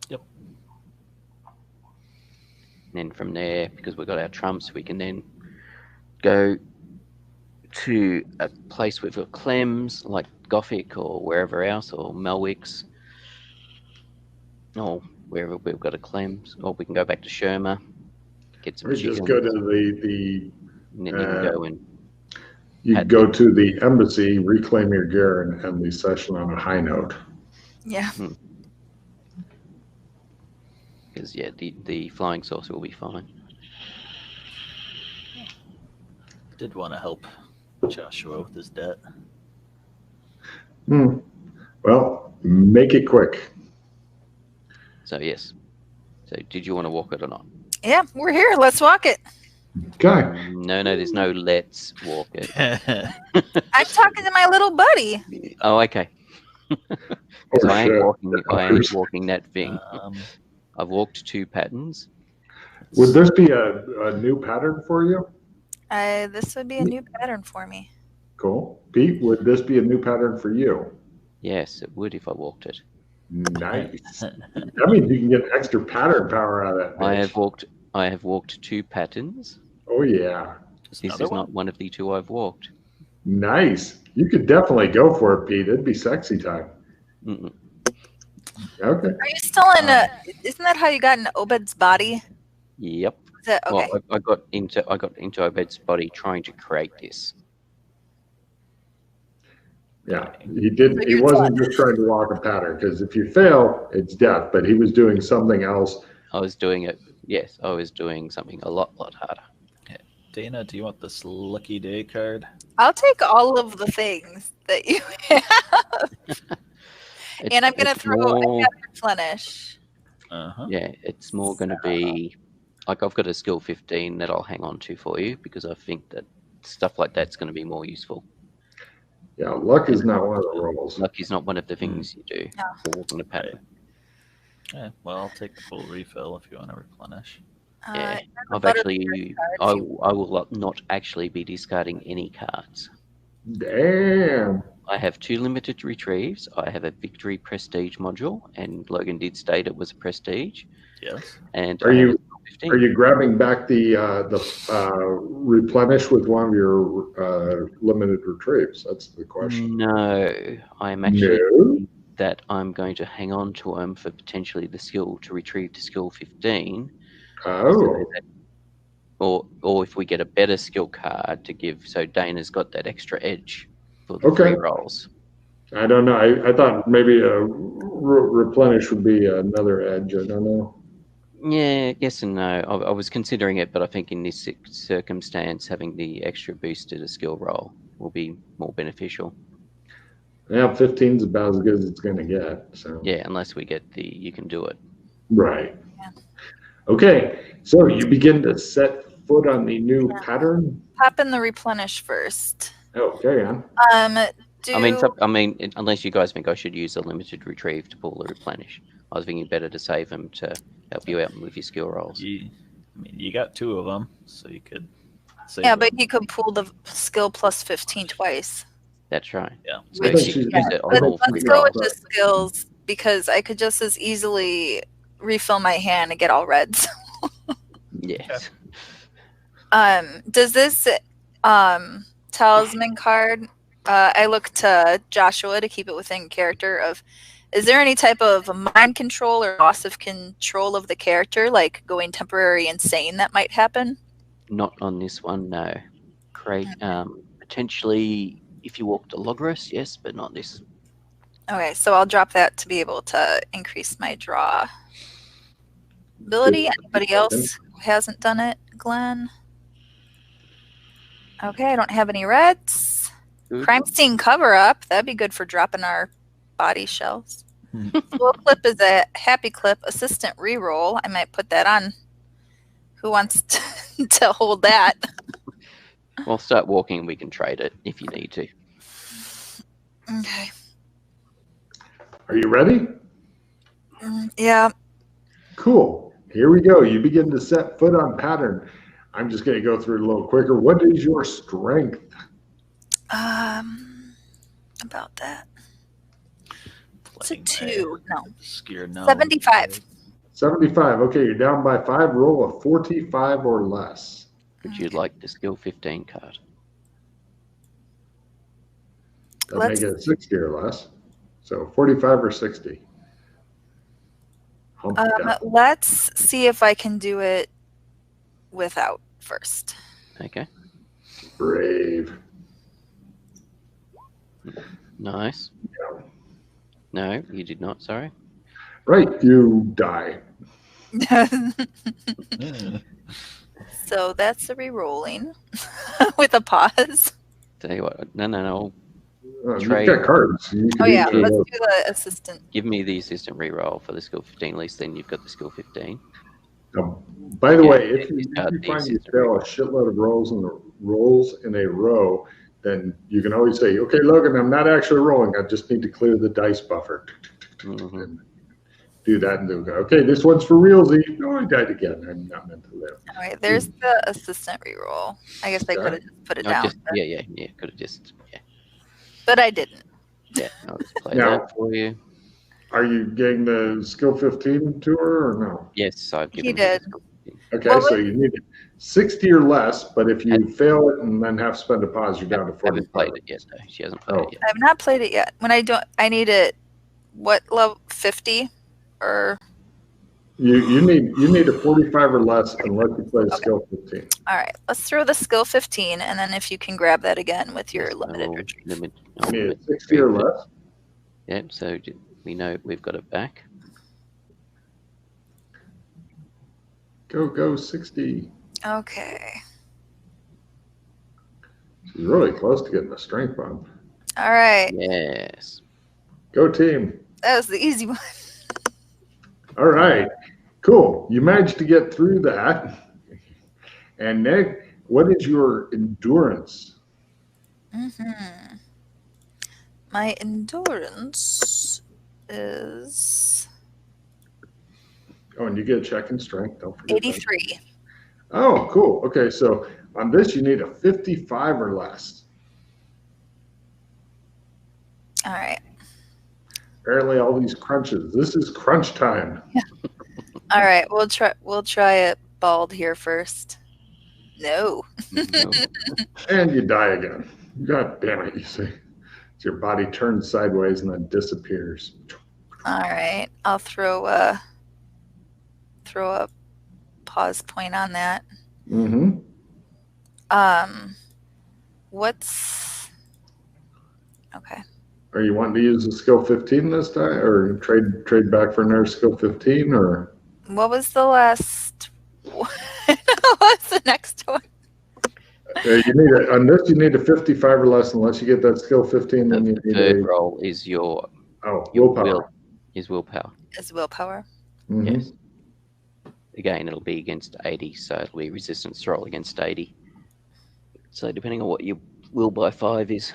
Yep. And then from there, because we've got our trumps, we can then go to a place with got Clems, like Gothic or wherever else, or Melwick's, or wherever we've got a Clems, or we can go back to Sherma, get some Or chickens. just go to the And then you can go and you go to the embassy, reclaim your gear, and end the session on a high note. Yeah. because the flying saucer will be fine. Did want to help Joshua with his debt. Well, make it quick. So yes. So did you want to walk it or not? Yeah, we're here. Let's walk it. Okay. No, there's no let's walk it. I'm talking to my little buddy. Oh, okay. Because I ain't walking that thing. I've walked 2 patterns. Would this be a new pattern for you? This would be a new pattern for me. Cool. Pete, would this be a new pattern for you? Yes, it would if I walked it. Nice. That means you can get extra pattern power out of that. I have walked 2 patterns. Oh yeah. This is not one of the 2 I've walked. Nice. You could definitely go for it, Pete. It'd be sexy time. Mm-mm. Okay. Are you still in isn't that how you got in Obed's body? Yep. Is that, okay. Well, I got into Obed's body trying to create this. Yeah, he didn't. He wasn't just trying to walk a pattern, because if you fail, it's death. But he was doing something else. I was doing it. Yes, I was doing something a lot harder. Yeah. Dana, do you want this lucky day card? I'll take all of the things that you have. And I'm going to throw a replenish. Yeah, it's more going to be like I've got a skill 15 that I'll hang on to for you because I think that stuff like that's going to be more useful. Yeah, luck is not one of the rolls. Luck is not one of the things you do. No. For walking a pattern. Yeah, well, I'll take the full refill if you want to replenish. Yeah, I will not actually be discarding any cards. Damn. I have 2 limited retrieves. I have a victory prestige module, and Logan did state it was a prestige. Yes. And are you grabbing back the replenish with one of your limited retrieves? That's the question. No, I'm actually that I'm going to hang on to them for potentially the skill to retrieve to skill 15. Oh. Or if we get a better skill card to give, so Dana's got that extra edge for the 3 rolls. I don't know. I thought maybe a replenish would be another edge. I don't know. Yeah, yes and no. I was considering it, but I think in this circumstance, having the extra boost to the skill roll will be more beneficial. Yeah, 15's about as good as it's going to get. So Yeah, unless we get the you can do it. right. Yeah. Okay, so you begin to set foot on the new pattern. Pop in the replenish first. Oh, carry on. Unless you guys think I should use a limited retrieve to pull the replenish, I was thinking better to save them to help you out with your skill rolls. You got 2 of them, so you could save Yeah, but them. you could pull the skill plus 15 twice. That's right. Yeah. So I you think could she's- use it on But all let's 3 go with rolls. the skills because I could just as easily refill my hand and get all reds. Yes. Does this talisman card? I look to Joshua to keep it within character. Is there any type of mind control or loss of control of the character, like going temporary insane, that might happen? Not on this one, no. Great. Potentially, if you walked a Logros, yes, but not this. Okay, so I'll drop that to be able to increase my draw ability. Anybody else who hasn't done it? Glenn? Okay, I don't have any reds. Good. Crime scene cover up. That'd be good for dropping our body shells. Full clip is a happy clip. Assistant reroll. I might put that on. Who wants to hold that? We'll start walking. We can trade it if you need to. Okay. Are you ready? Yeah. Cool. Here we go. You begin to set foot on pattern. I'm just going to go through it a little quicker. What is your strength? About that. It's a Playing 2. No. Obscure gnome. 75. 75. Okay, you're down by 5. Roll a 45 or less. Would you like the skill 15 card? That'll make it 60 or less. So 45 or 60. Let's see if I can do it without first. Okay. Brave. Nice. Yeah. No, you did not. Sorry. Right, you die. So that's a re-rolling with a pause. Tell you what. No. You've Trade. got cards. You can Oh yeah, easily let's roll. do the assistant. Give me the assistant reroll for the skill 15. At least then you've got the skill 15. By the Yeah, way, if you it's got find these you fail a shitload of rolls in a row, then you can always say, "Okay, Logan, I'm not actually rolling. I just need to clear the dice buffer." Mhm. And do that, and then go, "Okay, this one's for realsy." No, I died again. I'm not meant to live. All right, there's the assistant re-roll. I guess I could have just put it No, down, yeah. Could have just, yeah. but I didn't. Yeah, I'll just play Now- that for you. Are you getting the skill 15 to her or no? Yes, I've He given her the did. skill 15. Okay, What so was- you need 60 or less, but if you fail it and then have to spend a pause, you're down to I 45. haven't played it yet, though. She hasn't played Oh. it yet. I have not played it yet. When I don't, I need it. What level? 50 or You need a 45 or less unless you play Okay. skill 15. all right. Let's throw the skill 15, and then if you can grab that again with your Yes, limited I'll retrieve. limit- You I'll need limit 60 or retrieve it. less. Yep, so we know we've got it back. Go 60. Okay. She's really close to getting a strength bump. All right. Yes. Go team. That was the easy one. All right, cool. You managed to get through that. And Nick, what is your endurance? My endurance is Oh, and you get a check in strength. Don't forget that. 83. Oh, cool. Okay, so on this, you need a 55 or less. All right. Apparently, all these crunches. This is crunch time. All right. We'll try it bald here first. No. No. And you die again. God damn it, you see. So your body turns sideways and then disappears. All right. I'll throw a pause point on that. Mm-hmm. What's okay. Are you wanting to use the skill 15 this time, or trade back for another skill 15, or? What was the last one? What's the next one? You need on this. You need a 55 or less. Unless you get that skill 15, then you The need third a roll is your willpower. willpower. Is willpower. Mhm. Yes. Again, it'll be against 80, so it'll be resistance roll against 80. So depending on what your will by 5 is.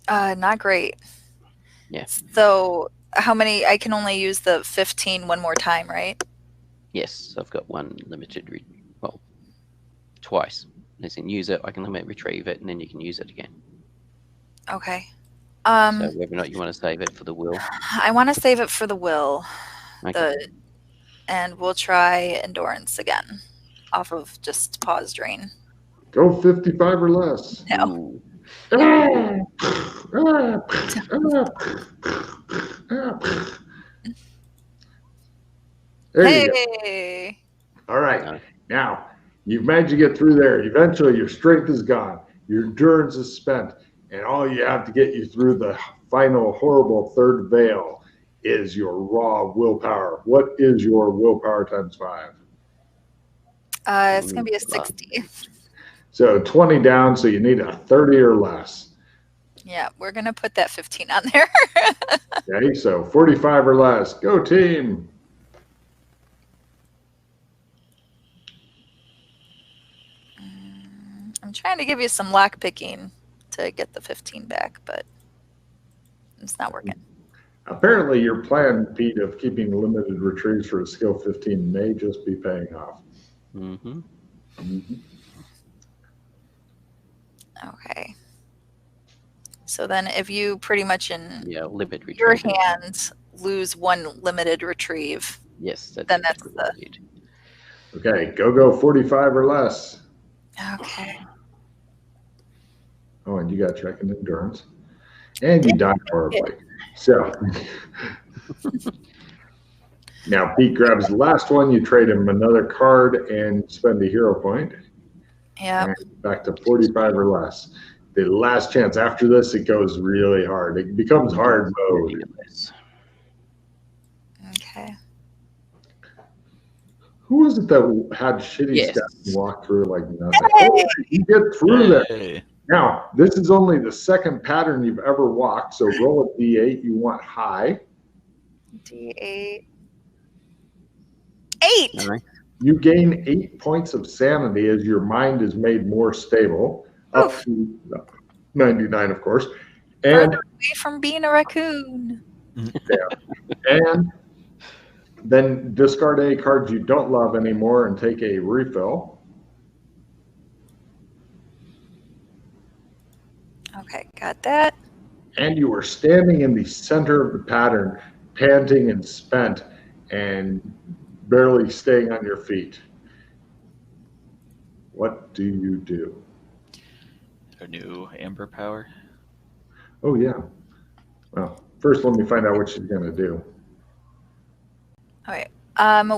Not great. Yeah. So how many? I can only use the 15 one more time, right? Yes, I've got one limited, twice. As in use it, I can limit retrieve it, and then you can use it again. Okay. So whether or not you want to save it for the will. I want to save it for the will. Okay. And we'll try endurance again, off of just pause drain. Go 55 or less. No. Ooh. There you go. Hey. All right. No. Now, you've managed to get through there. Eventually, your strength is gone. Your endurance is spent. And all you have to get you through the final horrible third veil is your raw willpower. What is your willpower times 5? It's gonna be a 60. So 20 down, so you need a 30 or less. Yeah, we're gonna put that 15 on there. Okay, so 45 or less. Go team. I'm trying to give you some lock picking to get the 15 back, but it's not working. Apparently, your plan, Pete, of keeping limited retrieves for a skill 15 may just be paying off. Mm-hmm. Mm-hmm. Okay. So then if you pretty much in limit retrieve. your hand lose one limited retrieve, Yes, then that's exactly what I did. Okay, go 45 or less. okay. Oh, and you got check and endurance. And you died horribly. So now Pete grabs the last one. You trade him another card and spend a hero point. Yeah. And back to 45 or less. The last chance. After this, it goes really hard. It becomes hard mode. Okay. Who was it that had shitty Yes. steps and walked through like nothing? Hey! Oh, you get through there. Hey. Now, this is only the second pattern you've ever walked, so roll a d8. You want high. D8. 8! All right. You gain 8 points of sanity as your mind is made more stable, up Oof. to 99, of course. Further And away from being a raccoon. and then discard any cards you don't love anymore and take a refill. Okay, got that. And you are standing in the center of the pattern, panting and spent, and barely staying on your feet. What do you do? A new amber power. Oh, yeah. Well, first let me find out what she's going to do. All right.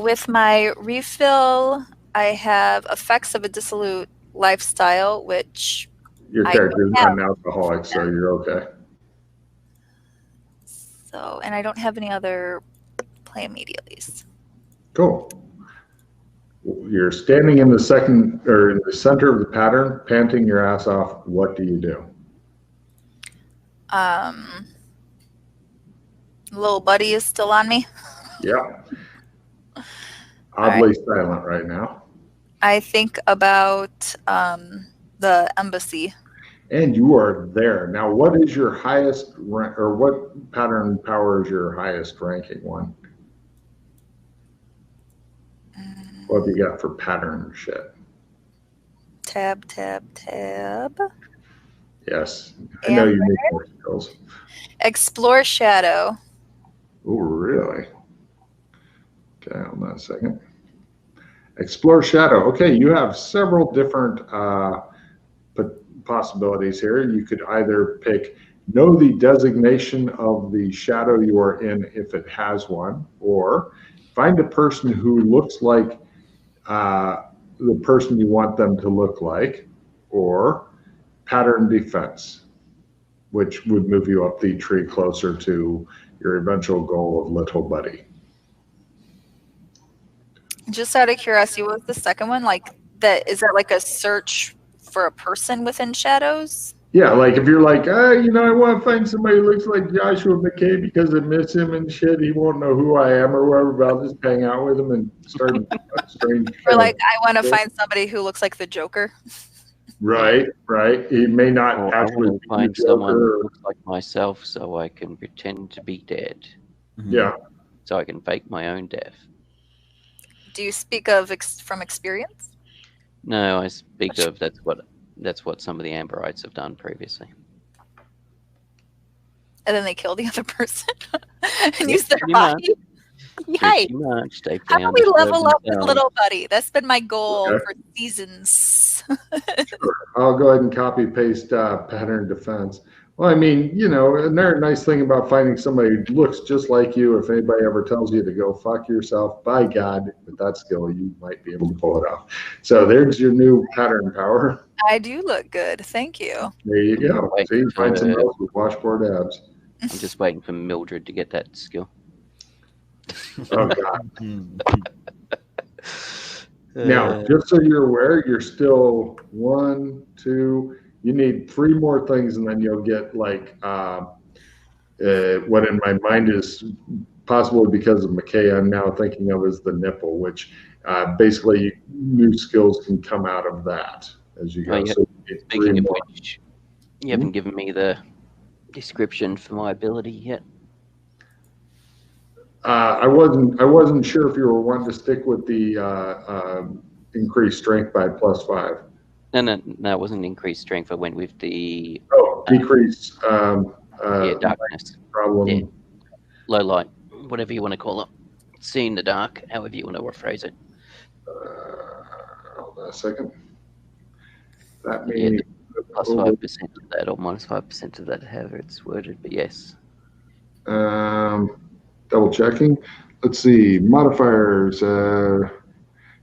With my refill, I have effects of a dissolute lifestyle, which Your I character is don't not an alcoholic, so you're okay. so, and I don't have any other play immediately. Cool. You're standing in the center of the pattern, panting your ass off. What do you do? Little buddy is still on me. Yeah. Oddly silent right now. I think about the embassy. And you are there. Now, what is your highest rank, or what pattern power is your highest ranking one? What have you got for pattern shit? Tab. Yes. I know you need more skills. Explore shadow. Oh, really? Okay, hold on a second. Explore shadow. Okay, you have several different possibilities here. You could either pick know the designation of the shadow you are in if it has one, or find a person who looks like the person you want them to look like, or pattern defense, which would move you up the tree closer to your eventual goal of little buddy. Just out of curiosity, what was the second one? Like that is that like a search for a person within shadows? Yeah, like if you're like, I want to find somebody who looks like Joshua McKay because I miss him and shit. He won't know who I am or whatever, but I'll just hang out with him and start strange Or shit. like I want to find somebody who looks like the Joker. Right. He may not Or I actually want be to find the someone Joker. who looks like myself so I can pretend to be dead. Yeah. So I can fake my own death. Do you speak of from experience? No, I speak of that's what some of the Amberites have done previously. And then they kill the other person and Yeah, use their pretty much. body. Yikes. Pretty much. They How about we found level up with themselves. Little Buddy? That's been my goal Okay. for seasons. Sure. I'll go ahead and copy paste pattern defense. Well, I mean, another nice thing about finding somebody who looks just like you, if anybody ever tells you to go fuck yourself, by God, with that skill, you might be able to pull it off. So there's your new pattern power. I do look good. Thank you. There you go. Wait See, find for- some else with washboard abs. I'm just waiting for Mildred to get that skill. Oh, God. Now, just so you're aware, you're still 1, 2. You need 3 more things, and then you'll get like what in my mind is possibly because of McKay. I'm now thinking of as the nipple, which basically new skills can come out of that as you go. Oh, yeah. So you need 3 Speaking of more. which, you haven't given me the description for my ability yet. I wasn't sure if you were wanting to stick with the increased strength by +5. No, it wasn't increased strength. I went with the Decrease darkness. problem. Yeah. Low light, whatever you want to call it. See in the dark, however you want to rephrase it. Hold on a second. That Yeah, means plus 5% of that, or minus 5% of that, however it's worded. But yes. double checking. Let's see, modifiers.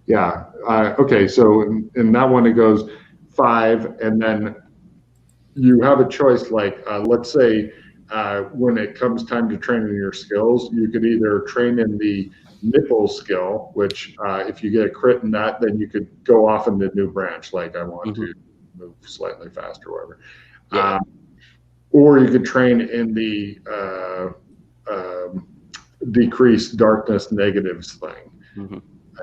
Okay, so in that one it goes 5, and then you have a choice. Like let's say when it comes time to training your skills, you could either train in the nipple skill, which if you get a crit in that, then you could go off in the new branch. Like I want to move slightly faster, or whatever. Yeah. Or you could train in the decreased darkness negatives thing,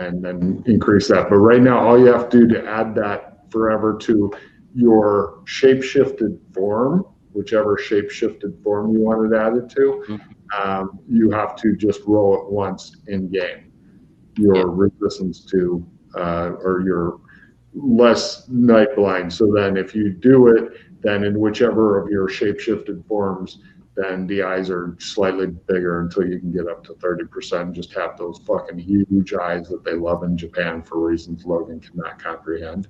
and then increase that. But right now, all you have to do to add that forever to your shape-shifted form, whichever shape-shifted form you want it added to, you have to just roll it once in game. Your resistance to, or your less night blind. So then if you do it, then in whichever of your shape-shifted forms, then the eyes are slightly bigger until you can get up to 30%. Just have those fucking huge eyes that they love in Japan for reasons Logan cannot comprehend.